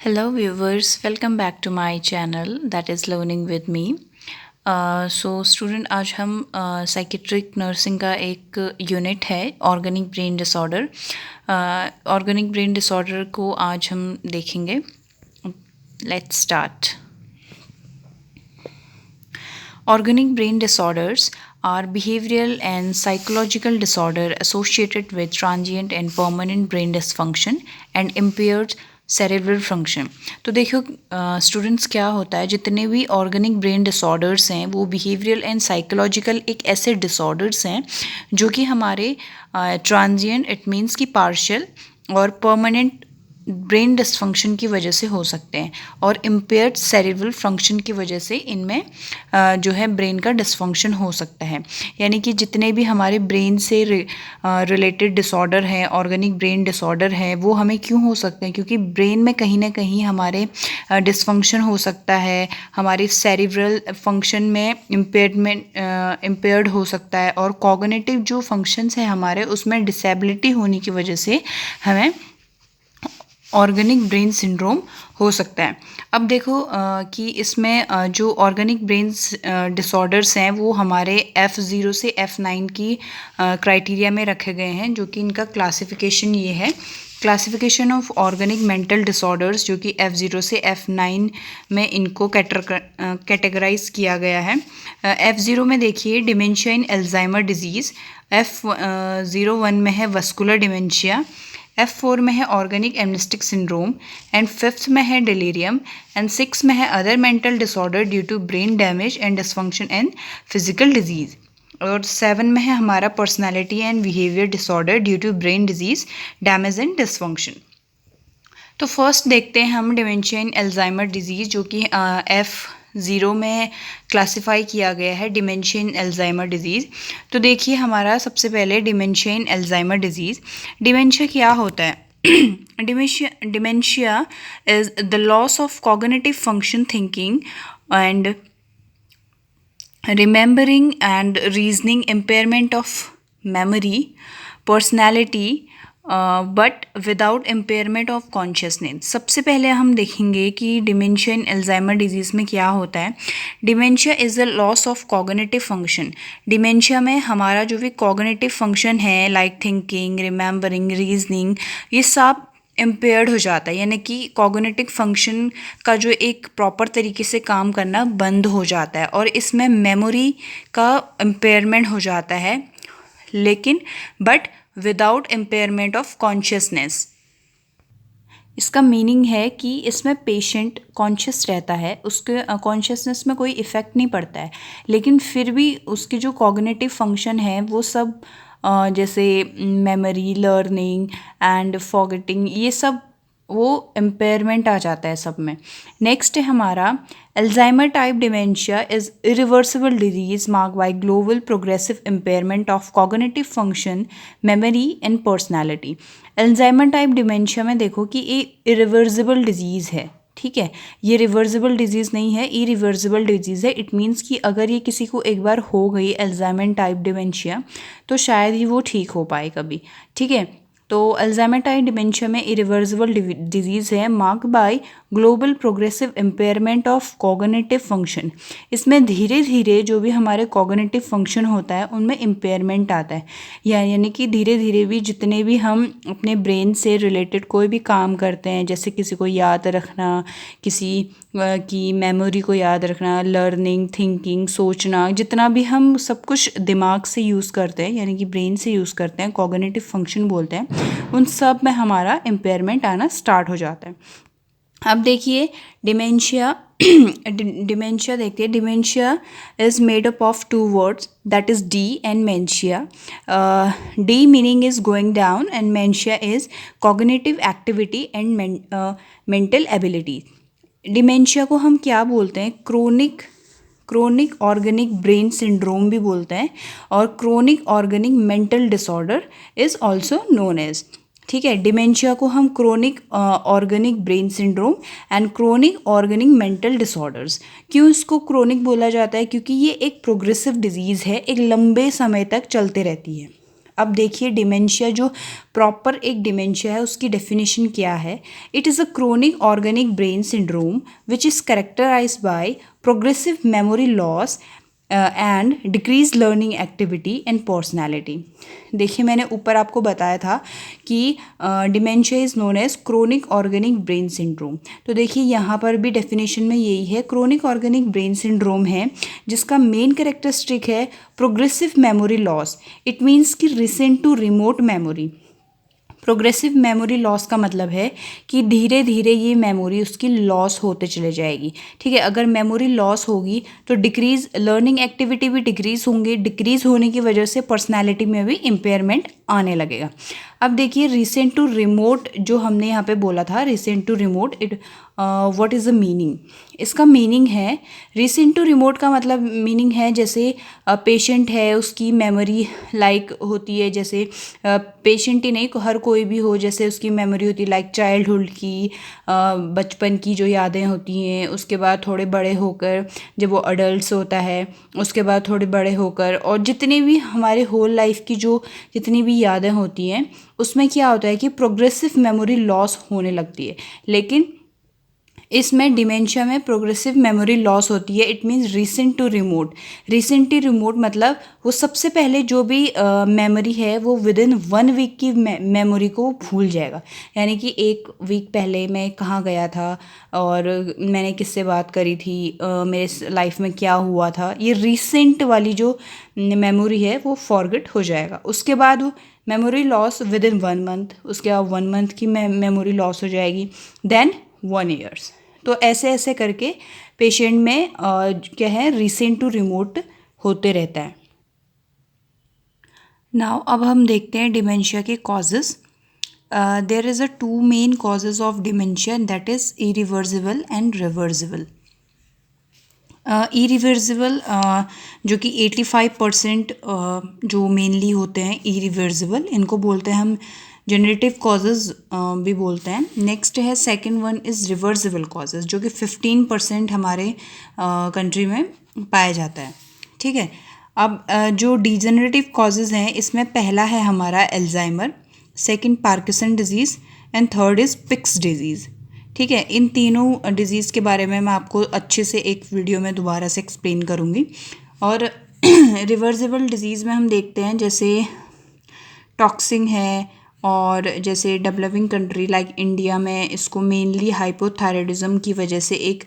Hello viewers, welcome back to my channel that is Learning with me. Student आज हम psychiatric nursing का एक unit है organic brain disorder. Organic brain disorder को आज हम देखेंगे। Let's start. Organic brain disorders are behavioral and psychological disorder associated with transient and permanent brain dysfunction and impaired cerebral function. तो देखो स्टूडेंट्स, क्या होता है, जितने भी ऑर्गेनिक ब्रेन डिसऑर्डर्स हैं वो बिहेवियरल एंड साइकोलॉजिकल एक ऐसे डिसऑर्डर्स हैं जो कि हमारे ट्रांजिएंट इट मीन्स कि पार्शियल और परमानेंट ब्रेन डिसफंक्शन की वजह से हो सकते हैं और इम्पेयर्ड सेरेब्रल फंक्शन की वजह से इनमें जो है ब्रेन का डिसफंक्शन हो सकता है। यानी कि जितने भी हमारे ब्रेन से रिलेटेड डिसऑर्डर हैं, ऑर्गेनिक ब्रेन डिसऑर्डर हैं, वो हमें क्यों हो सकते हैं? क्योंकि ब्रेन में कहीं ना कहीं हमारे डिसफंक्शन हो सकता है, हमारी सेरेब्रल फंक्शन में इम्पेयर्ड हो सकता है और कॉग्निटिव जो फंक्शंस हैं हमारे उसमें डिसेबिलिटी होने की वजह से हमें ऑर्गेनिक ब्रेन सिंड्रोम हो सकता है। अब देखो कि इसमें जो ऑर्गेनिक ब्रेन डिसऑर्डर्स हैं वो हमारे F0 से F9 की क्राइटेरिया में रखे गए हैं, जो कि इनका क्लासिफिकेशन ये है। Classification of organic mental disorders, जो कि F0 से F9 में इनको कैटेगराइज किया गया है। F0 में देखिए डिमेंशिया इन एल्जाइमर डिजीज़, F01 में है वस्कुलर डिमेंशिया, F4 में है ऑर्गेनिक एमनिस्टिक सिंड्रोम एंड 5th में है डिलीरियम एंड 6 में है other mental disorder due to brain damage and dysfunction and physical disease और 7 में है हमारा personality and behaviour disorder due to brain disease damage and dysfunction. तो फर्स्ट देखते हैं हम डिमेंशिया इन एल्जाइमर डिजीज़, जो कि F0 में क्लासिफाई किया गया है डिमेंशिया इन एल्जाइमर डिजीज़। तो देखिए हमारा सबसे पहले डिमेंशिया इन एल्जाइमर डिजीज़। डिमेंशिया क्या होता है? Dementia is the loss of cognitive function, thinking and remembering and reasoning, impairment of memory, personality, but without impairment of consciousness. सबसे पहले हम देखेंगे कि डिमेंशिया इन एल्जाइमर डिजीज़ में क्या होता है। Dementia is the loss of cognitive function. Dementia में हमारा जो भी कॉग्निटिव फंक्शन है लाइक थिंकिंग, रिमेंबरिंग, रीजनिंग, ये सब इम्पेयर्ड हो जाता है। यानी कि कॉग्निटिव फंक्शन का जो एक प्रॉपर तरीके से काम करना बंद हो जाता है और इसमें मेमोरी का इम्पेयरमेंट हो जाता है, लेकिन but without impairment of consciousness. इसका मीनिंग है कि इसमें पेशेंट कॉन्शियस रहता है, उसके कॉन्शियसनेस में कोई इफ़ेक्ट नहीं पड़ता है, लेकिन फिर भी उसके जो कॉग्निटिव फंक्शन है वो सब जैसे मेमोरी, लर्निंग एंड फॉरगेटिंग, ये सब वो इम्पेयरमेंट आ जाता है सब में। नेक्स्ट है हमारा Alzheimer type dementia is irreversible disease mark bye global progressive impairment of cognitive function, memory and personality. Alzheimer type dementia में देखो कि ये इरिवर्सिबल डिजीज़ है, ठीक है, ये रिवर्सिबल डिजीज़ नहीं है, इरिवर्सिबल डिजीज़ है। इट मीन्स कि अगर ये किसी को एक बार हो गई एल्जाइमर टाइप डिमेंशिया तो शायद ही वो ठीक हो पाए कभी, ठीक है। तो अल्जाइमर टाइप डिमेंशिया में इरिवर्सिबल डिजीज़ है marked by global progressive impairment of cognitive function. इसमें धीरे धीरे जो भी हमारे कॉग्निटिव फंक्शन होता है उनमें इम्पेयरमेंट आता है, यानी कि धीरे धीरे भी जितने भी हम अपने ब्रेन से रिलेटेड कोई भी काम करते हैं, जैसे किसी को याद रखना, किसी की मेमोरी को याद रखना, लर्निंग, थिंकिंग, सोचना, जितना भी हम सब कुछ दिमाग से यूज़ करते हैं यानी कि ब्रेन से यूज़ करते हैं, कॉग्निटिव फंक्शन बोलते हैं, उन सब में हमारा इम्पेयरमेंट आना स्टार्ट हो जाता है। अब देखिए डिमेंशिया डिमेंशिया देखते हैं। Dementia is made up of 2 words, that is de and mentia. De meaning is going down and mentia is cognitive activity and mental ability. Dementia को हम क्या बोलते हैं? क्रोनिक ऑर्गेनिक ब्रेन सिंड्रोम भी बोलते हैं और chronic organic mental disorder is also known as, ठीक है। डिमेंशिया को हम chronic organic brain syndrome and chronic organic mental disorders, क्यों इसको क्रोनिक बोला जाता है? क्योंकि ये एक प्रोग्रेसिव डिजीज़ है, एक लंबे समय तक चलते रहती है। अब देखिए डिमेंशिया जो प्रॉपर एक डिमेंशिया है उसकी डेफिनेशन क्या है. It is a chronic organic brain syndrome which is characterised by progressive memory loss and decrease learning activity and personality. देखिए मैंने ऊपर आपको बताया था कि dementia is known as chronic organic brain syndrome. तो देखिए यहाँ पर भी डेफिनेशन में यही है, क्रोनिक ऑर्गेनिक ब्रेन सिंड्रोम है जिसका मेन कैरेक्टरिस्टिक है progressive memory loss. It means कि recent to remote memory. Progressive memory loss का मतलब है कि धीरे धीरे ये मेमोरी उसकी लॉस होते चले जाएगी. ठीक है, अगर मेमोरी लॉस होगी तो डिक्रीज लर्निंग एक्टिविटी भी डिक्रीज होंगे. डिक्रीज होने की वजह से पर्सनालिटी में भी इम्पेयरमेंट आने लगेगा. अब देखिए रिसेंट टू रिमोट जो हमने यहाँ पे बोला था, recent to remote, it what is the meaning. इसका मीनिंग है रिसेंट टू रिमोट का मतलब मीनिंग है जैसे पेशेंट है उसकी मेमोरी लाइक होती है, जैसे पेशेंट ही नहीं हर कोई भी हो, जैसे उसकी मेमोरी होती है लाइक चाइल्डहुड की, बचपन की जो यादें होती हैं, उसके बाद थोड़े बड़े होकर जब वो अडल्ट होता है, उसके बाद थोड़े बड़े होकर, और जितनी भी हमारे होल लाइफ की जो जितनी भी यादें होती हैं उसमें क्या होता है कि प्रोग्रेसिव मेमोरी लॉस होने लगती है. लेकिन इसमें डिमेंशिया में प्रोग्रेसिव मेमोरी लॉस होती है. It means recent to remote. Recent to remote मतलब वो सबसे पहले जो भी मेमोरी है वो विद इन 1 वीक की मेमोरी को भूल जाएगा. यानी कि 1 वीक पहले मैं कहाँ गया था और मैंने किससे बात करी थी, मेरे लाइफ में क्या हुआ था, ये रिसेंट वाली जो मेमोरी है वो फॉरगेट हो जाएगा. उसके बाद वो memory loss with in 1 month, उसके बाद 1 मंथ की मेमोरी लॉस हो जाएगी, देन 1 ईयर्स. तो ऐसे ऐसे करके पेशेंट में क्या है रिसेंट टू रिमोट होते रहता है. नाउ अब हम देखते हैं डिमेंशिया के causes. There is a 2 main causes of dementia, that is irreversible and reversible. Irreversible जो कि 85% जो मेनली होते हैं इरिवर्सिबल, इनको बोलते हैं हम जनरेटिव कॉजेज़ भी बोलते हैं. नेक्स्ट है second one is reversible causes जो कि 15% हमारे कंट्री में पाया जाता है. ठीक है, अब जो डिजेनरेटिव कॉजेज़ हैं इसमें पहला है हमारा Alzheimer, second Parkinson disease and third is Pick's disease. ठीक है, इन तीनों डिजीज़ के बारे में मैं आपको अच्छे से एक वीडियो में दोबारा से एक्सप्लेन करूँगी. और रिवर्सिबल डिजीज़ में हम देखते हैं जैसे टॉक्सिंग है, और जैसे डेवलपिंग कंट्री लाइक इंडिया में इसको मेनली हाइपोथायराइडिज्म की वजह से एक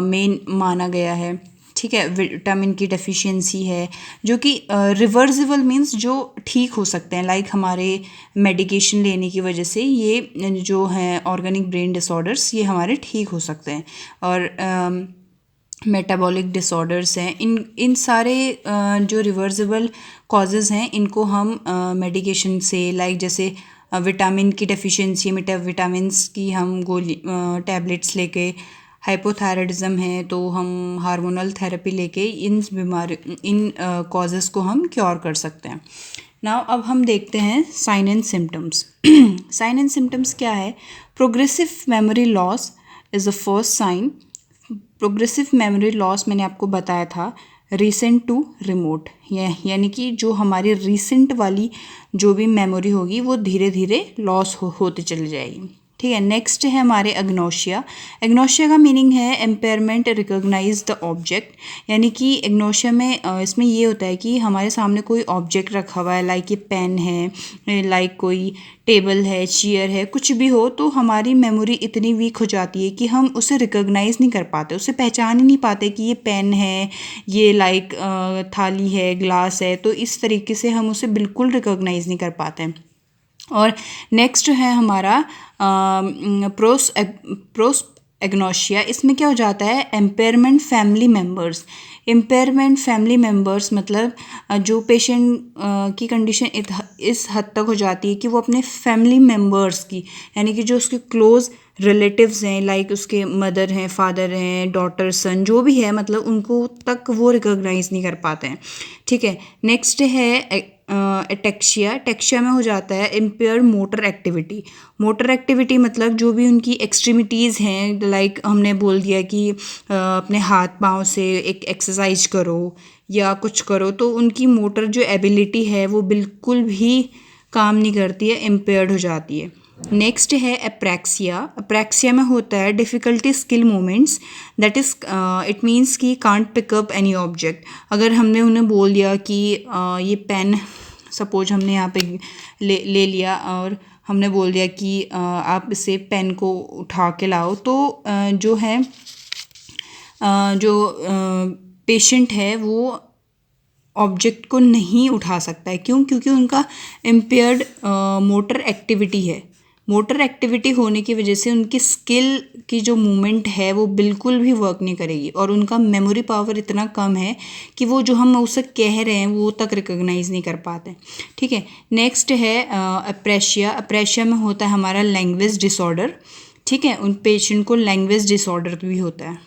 मेन माना गया है. ठीक है, विटामिन की डेफिशिएंसी है जो कि रिवर्सिबल मीन्स जो ठीक हो सकते हैं, लाइक हमारे मेडिकेशन लेने की वजह से ये जो हैं ऑर्गेनिक ब्रेन डिसऑर्डर्स ये हमारे ठीक हो सकते हैं. और मेटाबॉलिक डिसऑर्डर्स हैं, इन सारे जो रिवर्सिबल कॉजेज़ हैं इनको हम मेडिकेशन से, लाइक जैसे विटामिन की डेफिशिएंसी, विटामिन्स की हम गोली टैबलेट्स लेके, हाइपोथायराइडिज्म है तो हम हार्मोनल थेरेपी लेके इन कॉजेज़ को हम क्योर कर सकते हैं. नाउ अब हम देखते हैं sign and symptoms. Sign and symptoms क्या है? Progressive memory loss is the first sign. Progressive memory loss मैंने आपको बताया था रिसेंट टू रिमोट, यानी कि जो हमारी रिसेंट वाली जो भी मेमोरी होगी वो धीरे धीरे लॉस होते चली जाएगी. ठीक है, नेक्स्ट है हमारे एग्नोशिया. एग्नोशिया का मीनिंग है एम्पेयरमेंट रिकॉग्नाइज द ऑब्जेक्ट. यानी कि एग्नोशिया में इसमें ये होता है कि हमारे सामने कोई ऑब्जेक्ट रखा हुआ है, लाइक ये पेन है, लाइक कोई टेबल है, चेयर है, कुछ भी हो, तो हमारी मेमोरी इतनी वीक हो जाती है कि हम उसे रिकॉग्नाइज़ नहीं कर पाते, उसे पहचान ही नहीं पाते कि ये पेन है, ये लाइक थाली है, ग्लास है. तो इस तरीके से हम उसे बिल्कुल रिकॉग्नाइज़ नहीं कर पाते हैं. और नेक्स्ट है हमारा प्रोस एग्नोशिया. इसमें क्या हो जाता है impairment family members. Impairment family members मतलब जो पेशेंट की कंडीशन इस हद तक हो जाती है कि वो अपने फैमिली मेम्बर्स की, यानी कि जो उसके क्लोज रिलेटिव्स हैं, लाइक उसके मदर हैं, फादर हैं, डॉटर, सन, जो भी है, मतलब उनको तक वो रिकॉग्नाइज़ नहीं कर पाते हैं. ठीक है, नेक्स्ट है एटेक्शिया। एटेक्शिया में हो जाता है impaired motor activity. Motor activity मतलब जो भी उनकी एक्सट्रीमिटीज़ हैं, लाइक हमने बोल दिया कि अपने हाथ पाँव से एक एक्सरसाइज करो या कुछ करो, तो उनकी मोटर जो एबिलिटी है वो बिल्कुल भी काम नहीं करती है, इम्पेयर्ड हो जाती है। नेक्स्ट है एप्रैक्सिया। एप्रैक्सिया में होता है difficulty skill moments, that is it means कि कांट पिकअप एनी ऑब्जेक्ट। अगर हमने उन्हें बोल दिया कि ये पेन, सपोज हमने यहाँ पे ले लिया और हमने बोल दिया कि आप इसे पेन को उठा के लाओ, तो जो है जो पेशेंट है वो ऑब्जेक्ट को नहीं उठा सकता है। क्यों? क्योंकि उनका इम्पेयर्ड मोटर एक्टिविटी है। मोटर एक्टिविटी होने की वजह से उनकी स्किल की जो मूवमेंट है वो बिल्कुल भी वर्क नहीं करेगी, और उनका मेमोरी पावर इतना कम है कि वो जो हम उसे कह रहे हैं वो तक रिकॉग्नाइज नहीं कर पाते। ठीक है। नेक्स्ट है अप्रेशिया। अप्रेशिया में होता है हमारा लैंग्वेज डिसऑर्डर। ठीक है, उन पेशेंट को लैंग्वेज डिसऑर्डर भी होता है।